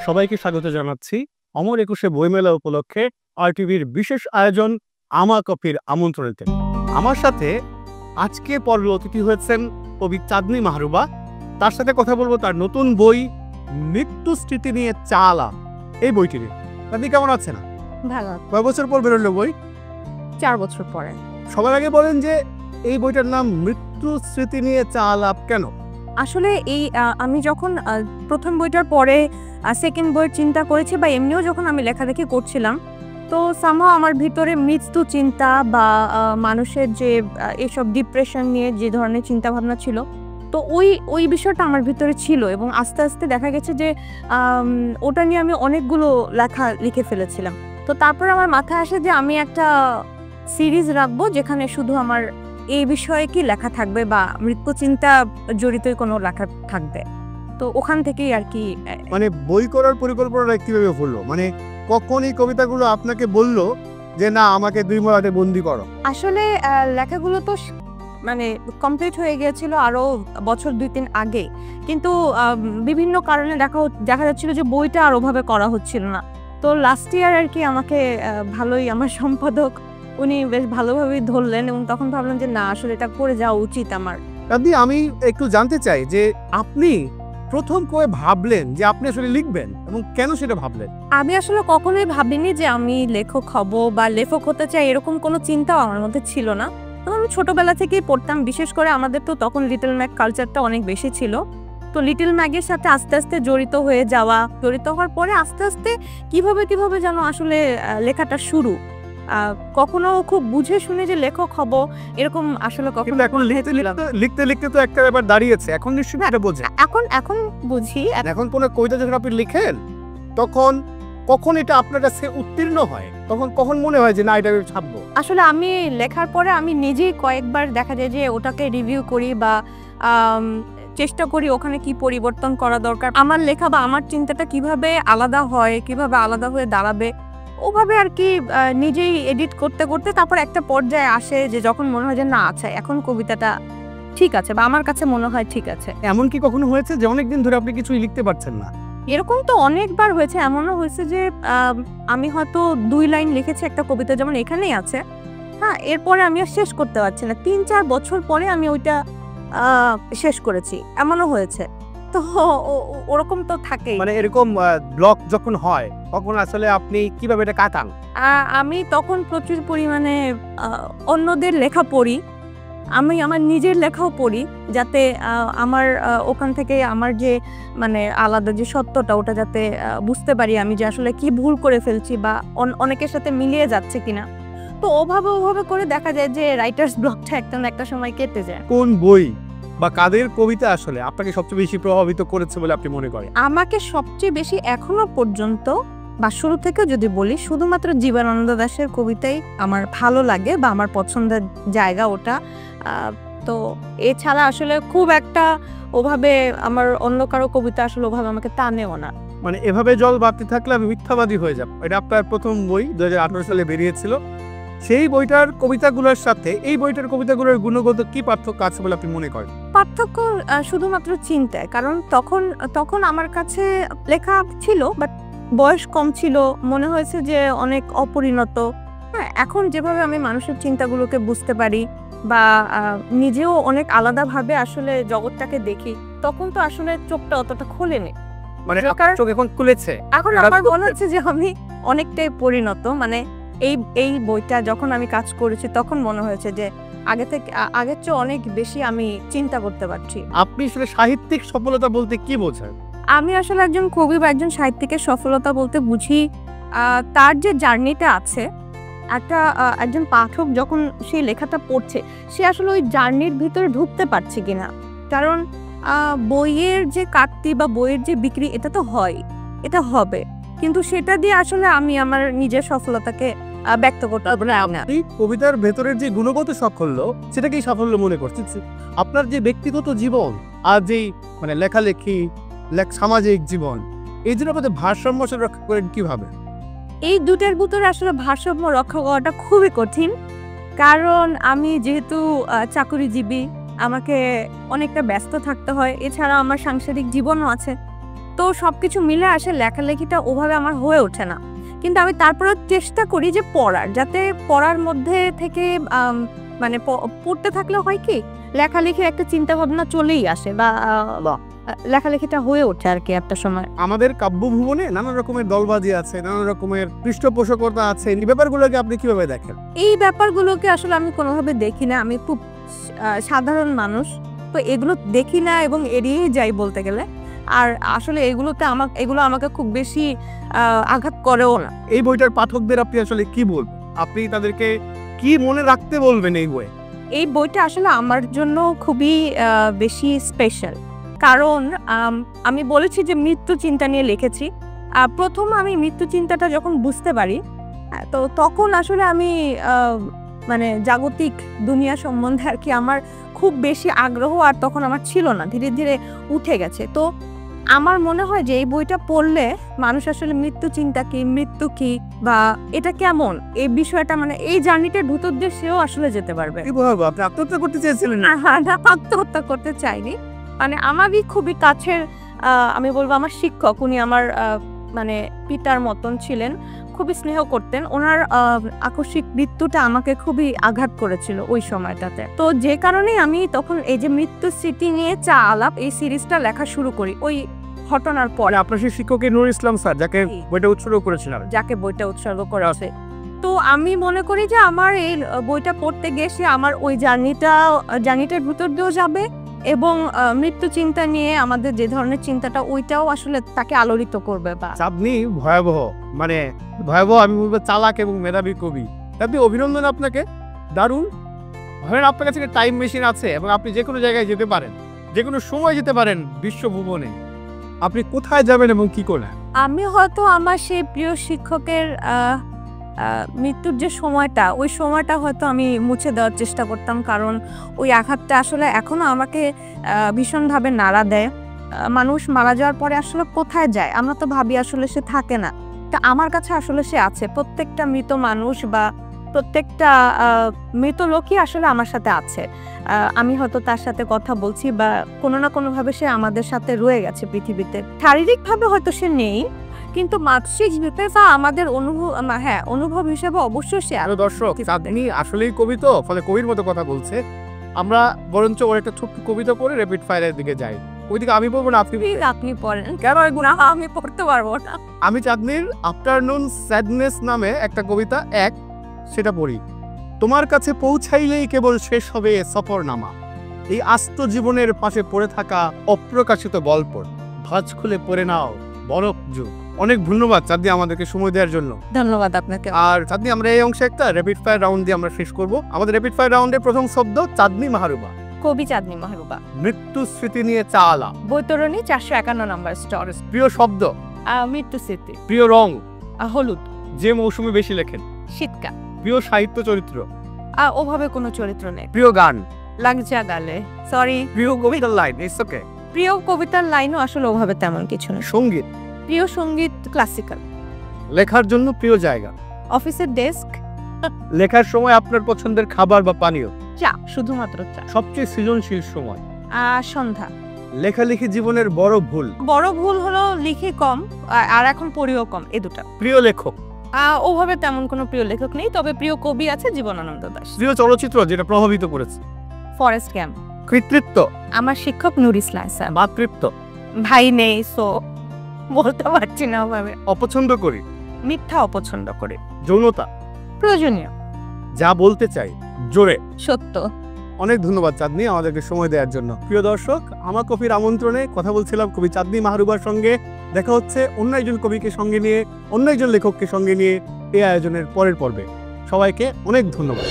সবাইকে স্বাগত জানাচ্ছি অমর একুশে বইমেলা উপলক্ষে আরটিভির বিশেষ আয়োজন আমা কফির আমন্ত্রণেতে। আমার সাথে আজকে পর্ব অতিথি হয়েছেন কবি চাঁদনী মাহরুবা। তার সাথে কথা বলবো তার নতুন বই মৃত্যু স্মৃতি নিয়ে চা আলাপ, এই বইটি নিয়ে। আপনি কেমন আছেন? ভালো। কয় বছর পর বেরোলো বই? 4 বছর পরে। সবার আগে বলেন যে এই বইটার নাম মৃত্যু স্মৃতি নিয়ে চা আলাপ কেন? আসলে এই আমি যখন প্রথম বইটার পরে সেকেন্ড বইয়ের চিন্তা করেছি বা এমনিও যখন আমি লেখালেখি করছিলাম, তো সামহাও আমার ভিতরে মৃত্যু চিন্তা বা মানুষের যে এসব ডিপ্রেশন নিয়ে যে ধরনের চিন্তাভাবনা ছিল, তো ওই বিষয়টা আমার ভিতরে ছিল এবং আস্তে আস্তে দেখা গেছে যে ওটা নিয়ে আমি অনেকগুলো লেখা লিখে ফেলেছিলাম। তো তারপর আমার মাথায় আসে যে আমি একটা সিরিজ রাখবো যেখানে শুধু আমার এই বিষয়ে কি লেখা থাকবে বা মৃত্যু চিন্তা জড়িত কোনো লেখা থাকবে। তো ওখান থেকেই আর কি মানে বই করার পরিকল্পনাটা কিভাবে হলো? মানে কখন এই কবিতাগুলো আপনাকে বললো যে না আমাকে 2 মাসে বন্দি করো? আসলে লেখাগুলো তো মানে কমপ্লিট হয়ে গিয়েছিল আরো বছর 2-3 আগে, কিন্তু বিভিন্ন কারণে দেখা যাচ্ছিল যে বইটা আর ওভাবে করা হচ্ছিল না। তো লাস্ট ইয়ার আর কি আমাকে ভালোই আমার সম্পাদক উনি বেশ ভালোভাবেই ধরলেন এবং তখন ভাবলাম যে না আসলে এটা করে যাওয়া উচিত আমার। দাদি, আমি একটু জানতে চাই যে আপনি প্রথম কবে ভাবলেন যে আপনি আসলে লিখবেন এবং কেন সেটা ভাবলেন? আমি আসলে কখনোই ভাবিনি যে আমি লেখক হব বা লেখক হতে চাই, এরকম কোনো চিন্তাও আমার মধ্যে ছিল না। তো আমি ছোটবেলা থেকেই পড়তাম, বিশেষ করে আমাদের তো তখন লিটল ম্যাগ কালচারটা অনেক বেশি ছিল। তো লিটল ম্যাগের সাথে আস্তে আস্তে জড়িত হওয়ার পরে আস্তে আস্তে কিভাবে যেন আসলে লেখাটা শুরু। কখনো খুব বুঝে শুনে যে লেখক হব এরকম আসলে কখনো এখন লিখতে লিখতে তো একটা ব্যাপার দাঁড়িয়েছে, এখন নিশ্চয়ই এটা বোঝে। এখন বুঝি। এখন কোনো কবিতা যখন আপনি লিখেন তখন কখন এটা আপনার কাছে উত্তীর্ণ হয়, তখন কখন মনে হয় যে না এটা আমি ছাপবো? আসলে আমি লেখার পরে আমি নিজেই কয়েকবার দেখা যায় যে ওটাকে রিভিউ করি বা চেষ্টা করি ওখানে কি পরিবর্তন করা দরকার, আমার লেখা বা আমার চিন্তাটা কিভাবে আলাদা হয়, কিভাবে আলাদা হয়ে দাঁড়াবে, ওভাবে আর কি নিজেই এডিট করতে করতে তারপর একটা পর্যায়ে আসে যে যখন মনে হয় যে না আচ্ছা এখন কবিতাটা ঠিক আছে বা আমার কাছে মনে হয় ঠিক আছে। এমন কি কখনো হয়েছে যে অনেকদিন ধরে আপনি কিছুই লিখতে পারছেন না? এরকম তো অনেকবার হয়েছে। এমনও হয়েছে যে আমি হয়তো 2 লাইন লিখেছি একটা কবিতা, যেমন এখানেই আছে, হ্যাঁ, এরপরে আমি আর শেষ করতে পারছি না। 3-4 বছর পরে আমি ওইটা শেষ করেছি, এমনও হয়েছে। তো ওরকম তো থাকেই। মানে এরকম ব্লক যখন হয় তখন আসলে আপনি কিভাবে এটা কাটান? আমি তখন প্রচুর পরিমাণে অন্যদের লেখা পড়ি, আমি আমার নিজের লেখাও পড়ি, যাতে আমার ওখান থেকে আমার যে মানে আলাদা যে সত্যটা ওটা যাতে বুঝতে পারি আমি যে আসলে কি ভুল করে ফেলছি বা অনেকের সাথে মিলিয়ে যাচ্ছে কিনা। তো ওভাবে করে দেখা যায় যে রাইটার্স ব্লকটা একটা না একটা সময় কেটে যায়। কোন বই বা কাদের কবিতা আসলে আপনাকে সবচেয়ে বেশি প্রভাবিত করেছে বলে আপনি মনে করেন? আমাকে সবচেয়ে বেশি এখনো পর্যন্ত বা শুরু থেকেও যদি বলি, শুধুমাত্র জীবনানন্দ দাশের কবিতাই আমার ভালো লাগে বা আমার পছন্দের জায়গা ওটা। তো এছাড়া আসলে খুব একটা ওভাবে আমার অন্য কারো কবিতা আসলে ওভাবে আমাকে টানেও না। মানে এভাবে জল বাড়তে থাকলে আমি মিথ্যাবাদী হয়ে যাব, এটা আপনার প্রথম বই 2018 সালে বেরিয়েছিল। সেই বইটার কবিতাগুলোর সাথে এই বইটার কবিতাগুলোর গুণগত কি পার্থক্য আছে বলে আপনি মনে করেন? পার্থক্য শুধুমাত্র চিন্তায়, কারণ তখন আমার কাছে লেখা ছিল বাট বয়স কম ছিল, মনে হয়েছে যে অনেক অপরিণত। হ্যাঁ, এখন যেভাবে আমি মানুষের চিন্তাগুলোকে বুঝতে পারি বা নিজেও অনেক আলাদাভাবে আসলে জগৎটাকে দেখি, তখন তো আসলে চোখটা অতটা খোলেনি। মানে আপনার চোখ এখন খুলেছে? এখন আমার মনে হচ্ছে যে আমি অনেকটাই পরিণত। মানে এই বইটা যখন আমি কাজ করেছি তখন মনে হয়েছে যে আগের চেয়ে অনেক বেশি আমি চিন্তা করতে পারছি। আপনি আসলে সাহিত্যিক সফলতা বলতে কি বোঝেন? আমি আসলে একজন কবি বা একজন সাহিত্যিকের সফলতা বলতে বুঝি তার যে জার্নিটা আছে, একজন পাঠক যখন সেই লেখাটা পড়ছে সে আসলে ওই জার্নির ভিতরে ঢুকতে পারছে কিনা। কারণ বইয়ের যে কাটতি বা বইয়ের যে বিক্রি এটা তো হয়, এটা হবে, কিন্তু সেটা দিয়ে আসলে আমি আমার নিজের সফলতাকে ব্যক্ত করতে পারবো না। এই কবিতার ভেতরের যে গুণগত সাফল্য সেটাকেই সাফল্য মনে করছি। আপনার যে ব্যক্তিগত জীবন আর যেই মানে লেখালেখি সামাজিক জীবন, এই দুটোর মধ্যে ভারসাম্য রক্ষা করেন কিভাবে? এই দুটার ভিতরে আসলে ভারসাম্য রক্ষা করাটা খুবই কঠিন, কারণ আমি যেহেতু চাকরিজীবী, আমাকে অনেকটা ব্যস্ত থাকতে হয়, এছাড়া আমার সাংসারিক জীবনও আছে। তো সবকিছু মিলে আসে লেখালেখিটা ওভাবে আমার হয়ে ওঠে না। কিন্তু আমি তারপরেও চেষ্টা করি যে পড়ার, যাতে পড়ার মধ্যে থেকে মানে পড়তে থাকলে হয় কি লেখালেখির একটা চিন্তা ভাবনা চলেই আসে বা লেখালেখিটা হয়ে ওঠে আর কি একটা সময়। আমাদের কাব্য ভুবনে নানা রকমের দলবাজি আছে, নানা রকমের পৃষ্ঠপোষকতা আছে, এই ব্যাপারগুলোকে আপনি কিভাবে দেখেন? এই ব্যাপারগুলোকে আসলে আমি কোনোভাবে দেখি না। আমি খুব সাধারণ মানুষ, তো এগুলো দেখি না এবং এড়িয়েই যাই বলতে গেলে। আর আসলে এগুলো আমাকে খুব বেশি আঘাত করেও না। এই বইটার পাঠকদের আপনি আসলে কি বলবেন? আপনি তাদেরকে কি মনে রাখতে বলবেন এই বই? এই বইটা আসলে আমার জন্য খুবই বেশি স্পেশাল, কারণ আমি বলেছি যে মৃত্যু চিন্তা নিয়ে লিখেছি। প্রথম আমি মৃত্যু চিন্তাটা যখন বুঝতে পারি, তো তখন আসলে আমি মানে জাগতিক দুনিয়া সম্বন্ধে আর কি আমার খুব বেশি আগ্রহ আর তখন আমার ছিল না, ধীরে ধীরে উঠে গেছে। তো আমার মনে হয় যে এই বইটা পড়লে মানুষ আসলে মৃত্যু চিন্তা কি, মৃত্যু কি বা এটা কেমন, এই বিষয়টা মানে এই জার্নিটা ভিতর দিয়ে সেও আসলে যেতে পারবে। কি বলবো, আপনি আত্মহত্যা করতে চেয়েছিলেন না? না, আত্মহত্যা করতে চাইনি। মানে আমারই খুবই কাছের আমি বলবো আমার শিক্ষক, উনি আমার মানে পিতার মতন ছিলেন, খুবই স্নেহ করতেন। ওনার আকস্মিক মৃত্যুটা আমাকে খুবই আঘাত করেছিল ওই সময়টাতে। তো যে কারণেই আমি তখন এই যে মৃত্যু স্মৃতি নিয়ে চা আলাপ এই সিরিজটা লেখা শুরু করি ওই ঘটনার পরে। আপনার সেই শিক্ষক নূর ইসলাম স্যার, যাকে বইটা উৎসর্গ করেছিলেন। যাকে বইটা উৎসর্গ করেছে। তো আমি মনে করি যে আমার এই বইটা পড়তে গিয়ে সে আমার ওই জার্নিটার ভিতর দিয়েও যাবে এবং মৃত্যু চিন্তা নিয়ে আমাদের যে ধরনের চিন্তাটা ওইটাও আসলে তাকে আলোড়িত করবে। বা আপনি ভয়াবহ, মানে ভয়াবহ, আমি বলবো চালাক এবং মেধাবী কবি। আপনি অভিনন্দন আপনাকে, দারুণ। ধরেন আপনার কাছে টাইম মেশিন আছে এবং আপনি যে কোনো জায়গায় যেতে পারেন, যে কোনো সময় যেতে পারেন বিশ্বভুবনে, আপনি কোথায় যাবেন এবং কি করবেন? আমি হয়তো আমার সেই প্রিয় শিক্ষকের মৃত্যুর যে সময়টা, ওই সময়টা হয়তো আমি মুছে দেওয়ার চেষ্টা করতাম, কারণ ওই আঘাতটা আসলে এখনো আমাকে ভীষণভাবে নাড়া দেয়। মানুষ মারা যাওয়ার পরে আসলে কোথায় যায় আমরা তো ভাবি আসলে সে থাকে না, তা আমার কাছে আসলে সে আছে। প্রত্যেকটা মৃত মানুষ বা প্রত্যেকটা মৃত লোকই আসলে আমার সাথে আছে। আমি হয়তো তার সাথে কথা বলছি বা কোনো না কোনোভাবে সে আমাদের সাথে রয়ে গেছে পৃথিবীতে। শারীরিকভাবে হয়তো সে নেই, কিন্তু মানসিক বা আমাদের অনুভব হিসেবে অবশ্যই সে আরো দর্শক, চাঁদনি আসলেই কবি, তো ফলে কবির মতো কথা বলছে। আমরা বরঞ্চ ওর একটা ছোট্ট কবিতা পড়ে র্যাপিড ফায়ারের দিকে যাই। ওইদিকে আমি বলবো না, আপনি পড়েন। কেন এগুলো আমি পড়তে পারবো না? আমি চাঁদনির আফটারনুন স্যাডনেস নামে একটা কবিতা সেটা পড়ি। তোমার কাছে পৌঁছাইলেই কেবল শেষ হবে সফরনামা, এই আস্ত জীবনের পাশে পড়ে থাকা অপ্রকাশিত গল্প, ভাঁজ খুলে পড়ে নাও বরফ যুগ। অনেক ধন্যবাদ চাঁদনি আমাদেরকে সময় দেওয়ার জন্য। ধন্যবাদ আপনাকে। আর চাঁদনি, আমরা এই অংশে একটা র্যাপিড ফায়ার রাউন্ড দিয়ে আমরা শেষ করব। আমাদের র্যাপিড ফায়ার রাউন্ডের প্রথম শব্দ চাঁদনি মাহরুবা। কবি চাঁদনি মাহরুবা। মৃত্যু স্মৃতি নিয়ে চা আলাপ। বৈতরণী 451 নম্বর স্টল। প্রিয় শব্দ? মৃত্যু স্মৃতি। প্রিয় রং? হলুদ। যে মৌসুমে বেশি লেখেন? শীতকাল। প্রিয় সাহিত্য চরিত্র? ওভাবে কোনো চরিত্র নেই। প্রিয় গান? লাগজা গালে। সরি। প্রিয় কবিতার লাইন? It's okay. প্রিয় কবিতার লাইনও আসলে ওভাবে তেমন কিছু না। সঙ্গীত? প্রিয় সঙ্গীত ক্লাসিক্যাল। লেখার জন্য প্রিয় জায়গা? অফিসের ডেস্ক। লেখার সময় আপনার পছন্দের খাবার বা পানীয়? চা, শুধুমাত্র চা। সবচেয়ে সৃজনশীল সময়? সন্ধ্যা। লেখালেখি জীবনের বড় ভুল? বড় ভুল হলো লিখে কম আর এখন পড়িও কম, এই দুটা। প্রিয় লেখক? ওভাবে তেমন কোনো প্রিয় লেখক নেই, তবে প্রিয় কবি আছে জীবনানন্দ দাশ। প্রিয় চলচ্চিত্র যেটা প্রভাবিত করেছে? ফরেস্ট গ্যাম্প। কৃতিত্ব? আমার শিক্ষক নূর ইসলাম স্যার। মাতৃত্ব? ভাই নেই, সো বলতে পারছি না ওভাবে। অপছন্দ করি? মিথ্যা অপছন্দ করি। যৌনতা? প্রয়োজনীয়। যা বলতে চাই জোরে? সত্য। অনেক ধন্যবাদ চাঁদনি আমাদেরকে সময় দেওয়ার জন্য। প্রিয় দর্শক, আমার কবির আমন্ত্রণে কথা বলছিলাম কবি চাঁদনি মাহরুবার সঙ্গে। দেখা হচ্ছে অন্য একজন কবিকে সঙ্গে নিয়ে, অন্য একজন লেখককে সঙ্গে নিয়ে এই আয়োজনের পরের পর্বে। সবাইকে অনেক ধন্যবাদ।